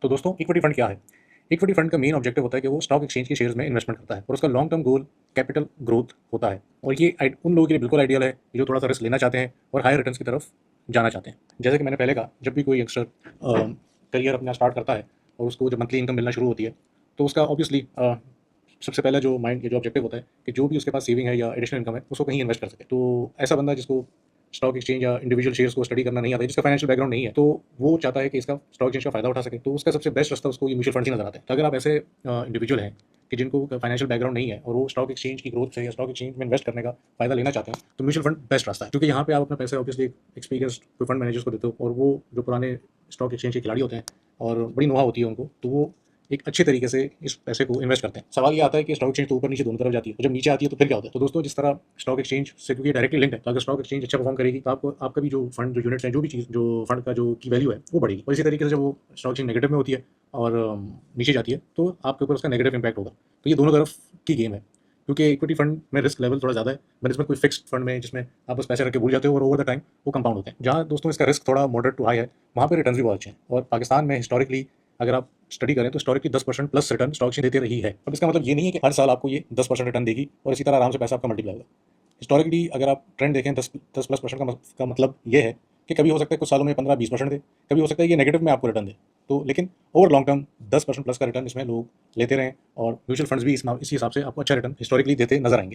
तो दोस्तों equity fund क्या है? इक्विटी फंड का मेन ऑब्जेक्टिव होता है कि वो स्टॉक एक्सचेंज के शेयर्स में इन्वेस्टमेंट करता है और उसका long term goal capital growth होता है। और ये उन लोगों के लिए बिल्कुल आइडियल है जो थोड़ा सा रिस्क लेना चाहते हैं और हायर रिटर्न्स की तरफ जाना चाहते हैं। जैसे कि मैंने पहले कहा, जब भी कोई यंगस्टर करियर अपना स्टार्ट करता है और उसको जब मंथली इनकम मिलना शुरू होती है, तो उसका ऑब्वियसली सबसे पहला जो माइंड के जो ऑब्जेक्टिव होता है कि जो भी उसके पास सेविंग है या एडिशनल इनकम है उसको कहीं इन्वेस्ट कर सके। तो ऐसा बंदा जिसको स्टॉक एक्सचेंज या इंडिविजुअल शेयर्स को स्टडी करना नहीं आता है, जिसका फाइनेंशियल बैकग्राउंड नहीं है, तो वो चाहता है कि इसका स्टॉक एक्सचेंज का फायदा उठा सके, तो उसका सबसे बेस्ट रास्ता उसको ये म्यूचुअल फंड ही नजर आता है। तो अगर आप ऐसे इंडिविजुअल हैं कि जिनको फाइनेंशियल बैकग्राउंड नहीं है और वो स्टॉक एक्सचेंज की ग्रोथ से या स्टॉक एक्सचेंज में इन्वेस्ट करने का फायदा लेना चाहते हैं, तो म्यूचुअल फंड बेस्ट रास्ता है। क्योंकि यहाँ पे आप अपने पैसे ऑब्वियसली एक्सपीरियंस कोई फंड मैनेजर्स को देते हो और वो जो पुराने स्टॉक एक्सचेंज के खिलाड़ी होते हैं और बड़ी नुहा होती है उनको, तो वो एक अच्छे तरीके से इस पैसे को इन्वेस्ट करते हैं। सवाल ये आता है कि स्टॉक एक्सचेंज तो ऊपर नीचे दोनों तरफ जाती है, तो जब नीचे आती है तो फिर क्या होता है? तो दोस्तों, जिस तरह स्टॉक एक्सचेंज से, क्योंकि डायरेक्टली लिंक है, तो अगर स्टॉक एक्सचेंज अच्छा परफॉर्म करेगी तो आपको आपका भी जो फंड जो यूनिट्स हैं, जो भी चीज़ जो फंड का जो की वैल्यू है वो बढ़ेगी। और इसी तरीके से जब वो स्टॉक एक्सचेंज नेगेटिव में होती है और नीचे जाती है तो आपके ऊपर उसका नेगेटिव इंपैक्ट होगा। तो ये दोनों तरफ की गेम है, क्योंकि इक्विटी फंड में रिस्क लेवल थोड़ा ज़्यादा है बनस्बत कोई फिक्स्ड फंड में, जिसमें आप बस पैसे रख के भूल जाते हो और ओवर द टाइम वो कंपाउंड होते हैं। जहाँ दोस्तों इसका रिस्क थोड़ा मॉडरेट टू हाई है, वहाँ पे रिटर्न भी बहुत अच्छे हैं। और पाकिस्तान में हिस्टोरिकली अगर आप स्टडी करें तो historically 10% plus return stock exchange देते रही है। अब इसका मतलब ये नहीं है कि हर साल आपको ये 10% रिटर्न देगी और इसी तरह आराम से पैसा आपका मल्टीप्लाई होगा। हिस्टोरिकली अगर आप ट्रेंड देखें 10+ परसेंट का मतलब ये है कि कभी हो सकता है कुछ सालों में 15-20% दे, कभी हो सकता है ये नेगेटिव में आपको रिटर्न दे। तो लेकिन ओवर लॉन्ग टर्म 10% प्लस का रिटर्न इसमें लोग लेते रहें और म्यूचुअल फंड्स भी इसी हिसाब से आपको अच्छा रिटर्न हिस्टोरिकली देते नजर आएंगे।